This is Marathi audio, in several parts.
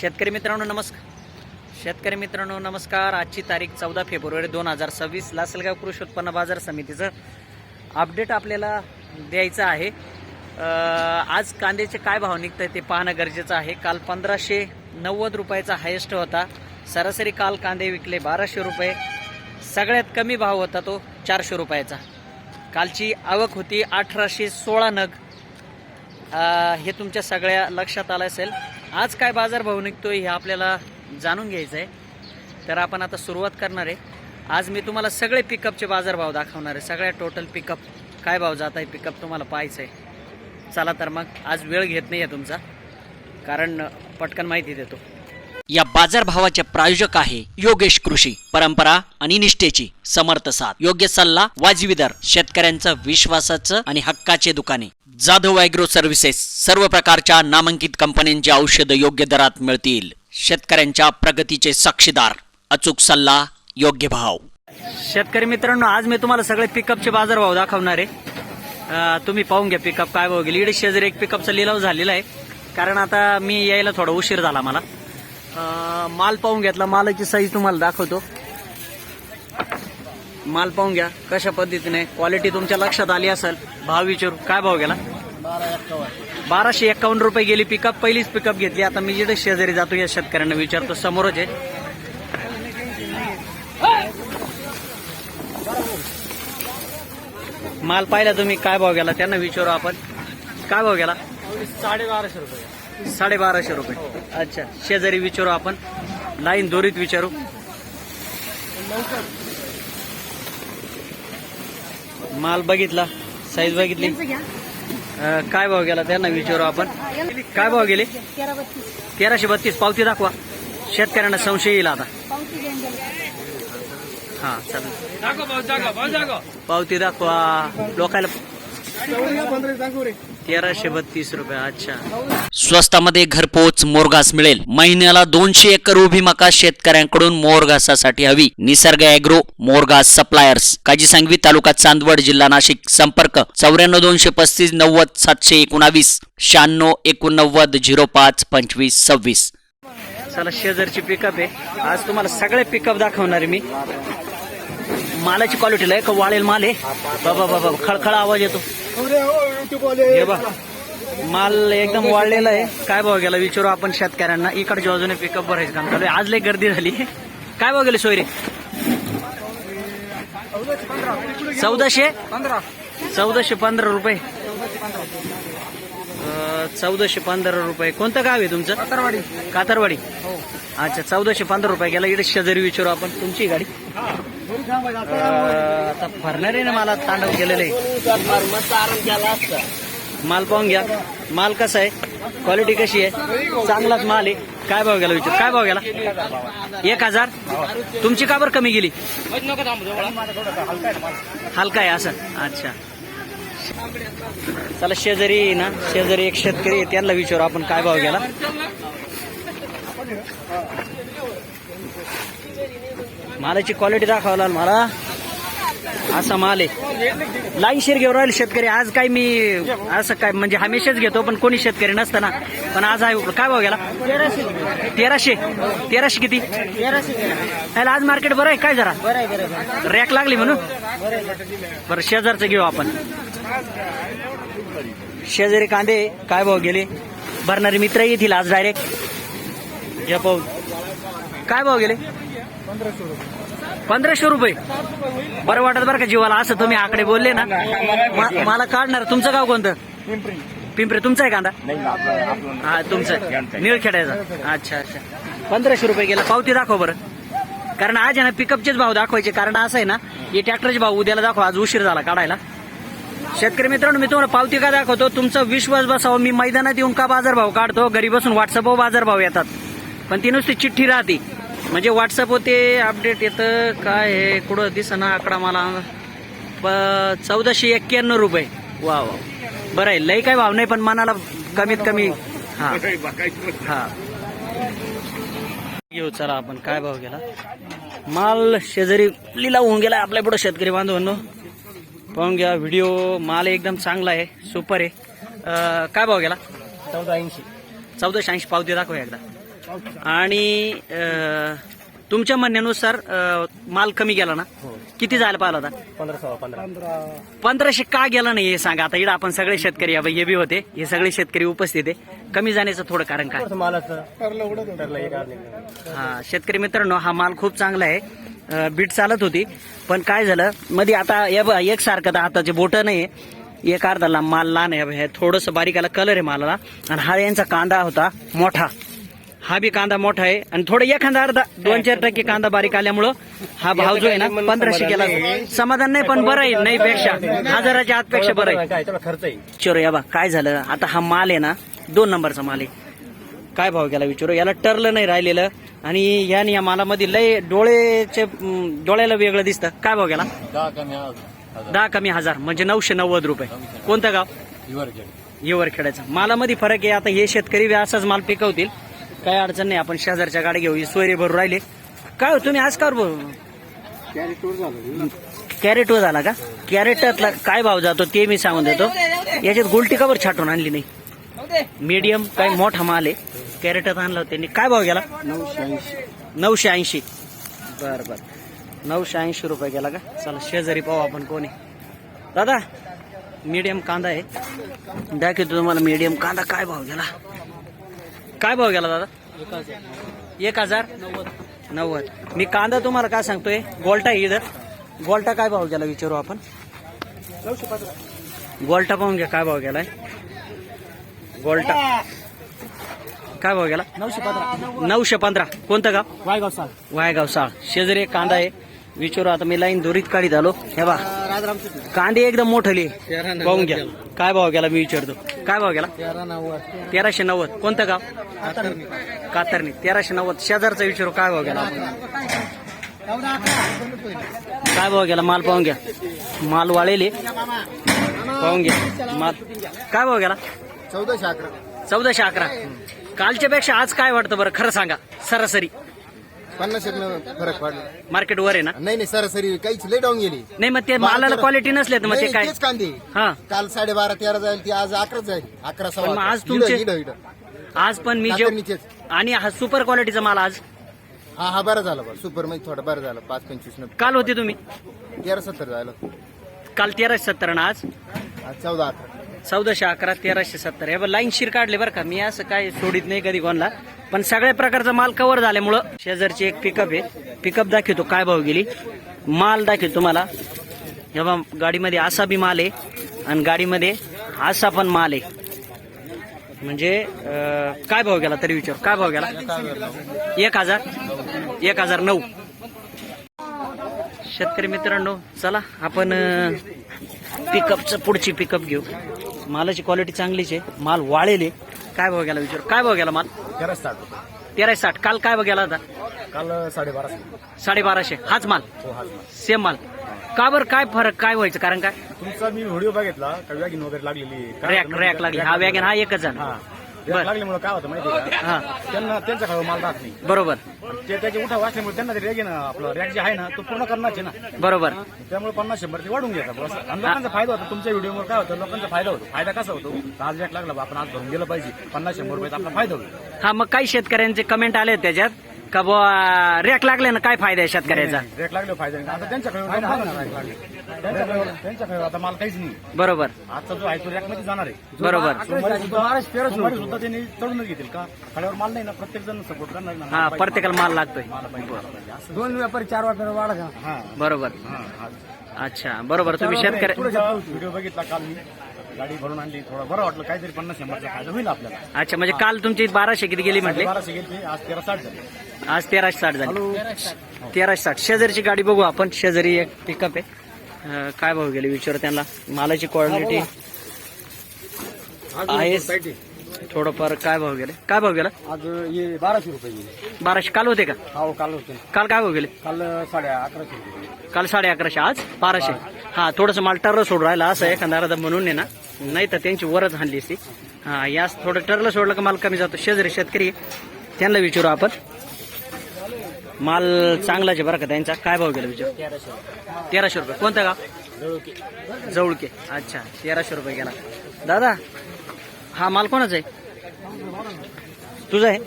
शेतकरी मित्रांनो नमस्कार। आजची तारीख 14 फेब्रुवारी 2026 लासलगाव कृषी उत्पन्न बाजार समितीचं अपडेट आपल्याला द्यायचं आहे। आज कांद्याचे काय भाव निघतात ते पाहणं गरजेचं आहे। काल 1590 रुपयाचा हायेस्ट होता। सरासरी काल कांदे विकले 1200 रुपये। सगळ्यात कमी भाव होता तो 400 रुपयाचा। कालची आवक होती 1816 नग। हे तुमच्या सगळ्या लक्षात आलं असेल। आज काय बाजार भाव निघतोय हे आपल्याला जाणून घ्यायचं आहे। तर आपण आता सुरुवात करणार आहे। आज मी तुम्हाला सगळे पिकअपचे बाजार भाव दाखवणार आहे। सगळ्या टोटल पिकअप काय भाव जात आहे पिकअप तुम्हाला पाहायचं आहे। चला तर मग आज वेळ घेत नाही आहे तुमचा, कारण पटकन माहिती देतो। या बाजार भावाचे प्रायोजक आहे योगेश कृषी, परंपरा आणि निष्ठेची समर्थ साथ। योग्य सल्ला, वाजवी दर, शेतकऱ्यांचं विश्वासाचं आणि हक्काचे दुकाने। जाधव ॲग्रो सर्व्हिसेस, सर्व प्रकारच्या नामांकित कंपन्यांची औषध योग्य दरात मिळतील। शेतकऱ्यांच्या प्रगतीचे साक्षीदार, अचूक सल्ला, योग्य भाव। शेतकरी मित्रांनो, आज मी तुम्हाला सगळे पिकअपचे बाजार भाव दाखवणार आहे। तुम्ही पाहून घ्या पिकअप काय भाव गेली। इकडे शेजारी एक पिकअपचा लिलाव झालेला आहे, कारण आता मी यायला थोडा उशीर झाला मला। माल पाहून घेतला, मालाची साईज तुम्हाला दाखवतो। माल पाहून घ्या कशा पद्धतीने, क्वालिटी तुमच्या लक्षात आली असेल। भाव विचारू, काय भाव गेला? 1251 रुपये गेली पिकअप। पहिलीच पिकअप घेतली। आता मी जिथे शेजारी जातो या शेतकऱ्यांना विचारतो, समोरच आहे। माल पाहिला तुम्ही, काय भाव गेला त्यांना विचारू आपण। काय भाव गेला? 1250 रुपये। 1250 रुपये। अच्छा, शेजारी विचारू आपण, लाईन दोरीत विचारू। माल बघितला, साईज बघितली, काय भाव गेला त्यांना विचारू आपण। काय भाव गेले? 1332। पावती दाखवा, शेतकऱ्यांना संशय येईल आता। हा चालेल, पावती दाखवा लोकांना। 1332 रुपये। अच्छा, स्वस्तामध्ये घरपोच मोरघास मिळेल। महिन्याला 200 एकर उभी मका शेतकऱ्यांकडून मोरघासासाठी हवी। निसर्ग ॲग्रो मोरघास सप्लायर्स, काजी सांगवी, तालुका चांदवड, जिल्हा नाशिक। संपर्क 94 235 90 719 96 89 05 25 26। चला, शेजारची पिकअप आहे। आज तुम्हाला सगळे पिकअप दाखवणार आहे मी। मालाची क्वालिटी लय का वाळेल माल आहे बाबा बाबा, खळखळ आवाज येतो। हे बा, माल एकदम वाळलेला आहे। काय भाव गेला विचारू आपण शेतकऱ्यांना। इकडच्या बाजूने पिकअप भरायचं काम चालू आहे। आज लय गर्दी झाली। काय भाव गेले सोयरे? 1415 रुपये। 1415 रुपये। कोणतं गाव आहे तुमचं? कातरवाडी। अच्छा, 1415 रुपये गेला। इकडे शेजारी विचारू आपण, तुमची गाडी आता भरणार आहे ना, मला तांडव केलेलं आहे। माल पाहून घ्या, माल कसा आहे, क्वालिटी कशी आहे, चांगलाच माल आहे। काय भाव गेला विचार? काय भाव गेला? 1000। तुमची का बरं कमी गेली? हलका आहे असं। अच्छा, चला शेजारी ना, शेजारी एक शेतकरी आहे, त्यांना विचारू आपण काय भाव गेला। मालाची क्वालिटी दाखवला मला, असा माल आहे। लाईनशीर घेऊन राहिले शेतकरी आज। काय मी असं काय म्हणजे हमेशाच घेतो, पण कोणी शेतकरी नसतं ना, पण आज आहे। काय भाव गेला? 1300 किती? 1300। आज मार्केट बरं आहे काय? जरा रॅक लागली म्हणून बरं। शेजारचं घेऊ आपण। शेजारी कांदे काय भाव गेले? भरणारे मित्र येतील आज डायरेक्ट घ्या पाहून। काय भाव गेले? 1500 रुपये। बरं वाटत बरं का जीवाला, असं तुम्ही आकडे बोलले ना मला काढणार। तुमचं गाव कोणतं? पिंपरी। तुमचा आहे कांदा? हा, तुमचा निळखेड्याचा। अच्छा अच्छा, 1500 रुपये गेला। पावती दाखव बरं, कारण आज आहे ना पिकअपचेच भाव दाखवायचे। कारण असं आहे ना, हे ट्रॅक्टरचे भाव उद्याला दाखवा, आज उशीर झाला काढायला। शेतकरी मित्रांनो, मी तुम्हाला पावती का दाखवतो, तुमचा विश्वास बसावा। मी मैदानात येऊन का बाजार भाव काढतो? घरी बसून व्हॉट्सअपवर बाजार भाव येतात, पण ती नुसती चिठ्ठी राहते। म्हणजे व्हॉट्सअप होते, अपडेट येतं काय हे कुठं दिसना आकडा मला। 1491 रुपये। वा वा, बरं आहे। लई काय भाव नाही, पण मनाला कमीत कमी। हा हा, घेऊ चला आपण। काय भाव गेला? माल शेजारी लिलाव होऊन गेला आपल्या पुढे शेतकरी बांधवांनो, पाहून घ्या व्हिडिओ। माल एकदम चांगला आहे, सुपर आहे। काय भाव गेला? 1480। 1480 पावती दाखव एकदा। आणि तुमच्या म्हणण्यानुसार माल कमी गेला ना? किती जायला पाहिला होता? 1500 का गेला नाही हे सांगा. आता इकडे आपण सगळे शेतकरी हे बी होते, हे सगळे शेतकरी उपस्थित आहे. कमी जाण्याचं थोडं कारण काय? हा शेतकरी मित्रांनो, हा माल खूप चांगला आहे. बीट चालत होती, पण काय झालं मध्ये आता एक सारखं हाताचे बोट नाही, एक अर्धा माल लहान आहे, थोडस बारीक आला कलर आहे मालाला. आणि हा यांचा कांदा होता मोठा, हा बी कांदा मोठा आहे. आणि थोडं एखादा अर्धा 2-4% कांदा बारीक आल्यामुळं हा भाव जो आहे ना 1500 केला. समाधान नाही, पण बरं आहे, नाही पेक्षा 1000च्या आतपेक्षा बरं आहे. चलो या बा काय झालं, आता हा माल आहे ना 2 नंबरचा माल आहे. काय भाव गेला विचारू, याला टरलं नाही राहिलेलं. आणि या मालामध्ये लय डोळ्याला वेगळं दिसतं. काय भाव गेला? 10 कमी 1000 म्हणजे 990 रुपये. कोणतं गाव? हिवरखेड्याचा. मालामध्ये फरक आहे. आता हे शेतकरी बी असाच माल पिकवतील, काही अडचण नाही. आपण शेजारच्या गाडी घेऊ, सोयरे भरून राहिले. काय तुम्ही आज का कॅरेट वर झाला का? कॅरेटातला काय भाव जातो ते मी सांगून देतो. याच्यात गोलटी कवर छाटून आणली नाही, मीडियम काही मोठा माल आहे. कॅरेटात आणला होता त्यांनी. काय भाव गेला? 980. बर 980 रुपये गेला का? चला शेजारी पाहू आपण कोणी. दादा मीडियम कांदा आहे, दाखवतो तुम्हाला मीडियम कांदा. काय भाव गेला? काय भाव गेला दादा? 1090. मी कांदा तुम्हाला काय सांगतोय, गोल्टा इधर गोल्टा काय भाव गेला विचारू आपण. गोल्टा पाहून घ्या काय भाव गेलाय. गोल्टा काय भाव गेला? 915. कोणतं गाव? वायगाव साळ. शेजारी एक कांदा आहे विचारू. आता मी लाईन दोरीत काढीत आलो. हे बा कांदे एकदम मोठले पाहून घ्या. काय भाव गेला मी विचारतो. काय भाव गेला? 1390. कोणतं गाव? कातरणी. 1390. शेजारचा विचारू काय भाव गेला. काय भाव गेला माल पाहून घ्या. माल वाळेले पाहून घ्या माल. काय भाव गेला? 1411. कालच्या पेक्षा आज काय वाटतं बरं, खरं सांगा. सरासरी 50 फरक पडला. मार्केट वर आहे ना? नाही सरासरी काहीच लय डाऊन गेली. नाही मग ते मालाला क्वालिटी नसले तर मग ते काय? तेच कांदे हा काल 12.5-13 जाईल, ती आज 11 जाईल. 11 पण मग आज तुमचे आज पण मी जे कातरणीचेच. आणि हा सुपर क्वालिटीचा माल आज हा बरं झालं बरं. सुपर मध्ये थोडं बरं झालं. 5-25 काल होते तुम्ही 13-70 झालं. काल 1370 ना आज 14-11. 1411 1370. हे बघ लाईन शीर काढले बरं का. मी असं काय सोडित नाही कधी कोणला, पण सगळ्या प्रकारचा माल कव्हर झाल्यामुळं. शेजारची एक पिकअप आहे, पिकअप दाखवतो काय भाव गेली. माल दाखवतो तुम्हाला. हे बघ गाडीमध्ये असा बी माल आहे आणि गाडीमध्ये असा पण माल आहे. म्हणजे काय भाव गेला तरी विचार. काय भाव गेला? 1009. शेतकरी मित्रांनो चला आपण पिकअपचं पुढची पिकअप घेऊ. मालाची क्वालिटी चांगलीच आहे, माल वाळेले. काय भाव गेला विचार. काय भाव गेला माल? 1360. काल काय भाव गेला होता? काल 1250. 1250. हाच माल? सेम माल. का बरं काय फरक काय व्हायचं कारण काय? तुमचा मी व्हिडिओ बघितला का वॅगिन वगैरे लागलेली रॅक लागली. हा वॅगन हा एकच झाला. बरं. लागल्यामुळे काय होतं माहिती आहे का, हा त्यांना त्यांचा खावा माल राहत नाही. बरोबर ते त्याचे उठाव असल्यामुळे त्यांना ते रॅग आहे ना, आपलं रॅग जे आहे ना तो पूर्ण करण्याच आहे ना. बरोबर. त्यामुळे 50-100 ते वाढून घेतात बस. आणि लोकांचा फायदा होतो. तुमच्या व्हिडिओमुळे काय होतं, लोकांचा फायदा होतो. फायदा कसा होतो, आज रॅक लागला आपण आज भरून गेलं पाहिजे, 50-100 रुपयाचा आपला फायदा होतो. हा मग काही शेतकऱ्यांचे कमेंट आले त्याच्यात का बुवा रॅक लागले ना काय फायदा आहे शेतकऱ्याचा. रॅक लागले फायदा नाही. आता त्यांच्याकडे त्यांच्याकडे आता माल काहीच नाही. बरोबर आजचा जो आहे तो रॅक मध्ये जाणार आहे. बरोबर. सोमवारी सुद्धा त्यांनी चढूनच घेतील का, खाड्यावर माल नाही ना, प्रत्येक जण सपोर्ट करणार ना. हा प्रत्येकाला माल लागतोय. 2 व्यापारी 4 व्यापारी वाढा. हा बरोबर. अच्छा बरोबर. तुम्ही शेतकरी व्हिडिओ बघितला काल मी, गाडी भरून आणली, थोडं बरं वाटलं. काहीतरी 50-100 फायदा होईल आपल्याला. अच्छा म्हणजे काल तुमची 1200 किती गेली म्हटले? 1200 गेली, आज 1360 झाली. आज 1360 झाली. 1360. शेजारची गाडी बघू आपण. शेजारी एक पिकअप आहे. काय भाव गेले विचार त्यांना. मालाची क्वालिटी आहे थोडंफार. काय भाव गेले? काय भाव गेला आज हे 1200 रुपये गेले. 1200. काल होते का? हो काल होते. काल काय भाव गेले? काल 1150 रुपये. काल 1150. आज 1200. हा थोडस माल टर्र सोडून राहिला असं एखादा अर्धा म्हणून आहे ना, नाही तर त्यांची वरच हाणली असती. हा यास थोडं टर्रला सोडलं का माल कमी जातो. शेजारी शेतकरी त्यांना विचारू आपण. माल चांगलाच आहे बरं का त्यांचा. काय भाव गेला विचार? 1300 रुपये. कोणतं गाव? जवळके. अच्छा 1300 रुपये गेला. दादा हा माल कोणाचा आहे? तुझा आहे?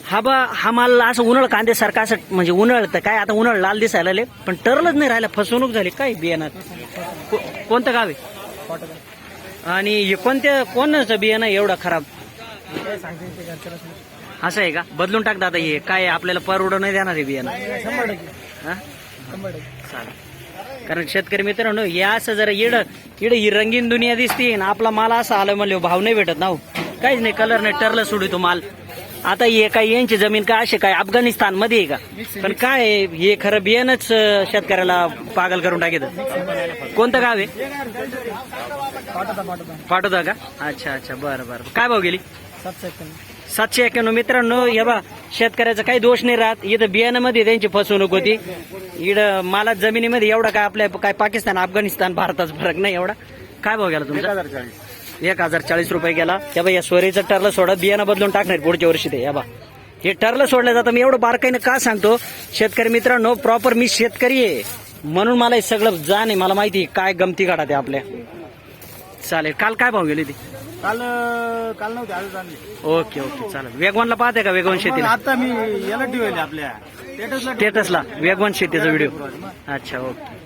हा माल असं उन्हाळ कांद्यासारखा असं म्हणजे उन्हाळतं काय आता उन्हाळ लाल दिसायला लागले पण टरलच नाही राहिला फसवणूक झाली काय बियाणात कोणतं गाव आहे आणि हे कोणाचं बियाणं आहे एवढं खराब असं आहे का बदलून टाक दादा हे काय आपल्याला परवडं नाही देणार आहे बियाणं हा? चालेल कारण शेतकरी मित्रांनो हे असं जरा इड ही रंगीन दुनिया दिसते ना आपला माल असा आला म्हणले भाव नाही भेटत ना हो. काहीच नाही कलर नाही टरला सोडतो माल आता हे काय यांची जमीन काय असे काय अफगाणिस्तान मध्ये आहे का पण काय आहे, हे खरं बियाणंच शेतकऱ्याला पागल करून टाकेत कोणतं गाव आहे पाठवता का अच्छा अच्छा बरं बरं काय भाव गेली 791 मित्रांनो हे बा शेतकऱ्याचा काही दोष नाही राहत इथं बियाण्यामध्ये त्यांची फसवणूक होती इकडं मालात जमिनीमध्ये एवढा काय आपल्या काय पाकिस्तान अफगाणिस्तान भारताचा फरक नाही एवढा काय भाव गेला तुमचा 1040 रुपये गेला या बा या सोयरीचं टरलं सोडत बियाणं बदलून टाकणार पुढच्या वर्षी ते या बा हे टरलं सोडलं जातं मी एवढं बारकाईनं का सांगतो शेतकरी मित्रांनो प्रॉपर मी शेतकरी आहे म्हणून मला हे सगळं जाण आहे मला माहिती आहे काय गमती काढा ते आपल्या चालेल काल काय भाव गेली ती काल नव्हते आज आणली. ओके ओके चालेल वेगवानला पाहते का वेगवान शेतीला आता मी याला ठेवले आपल्या स्टेटसला वेगवान शेतीचा व्हिडिओ अच्छा ओके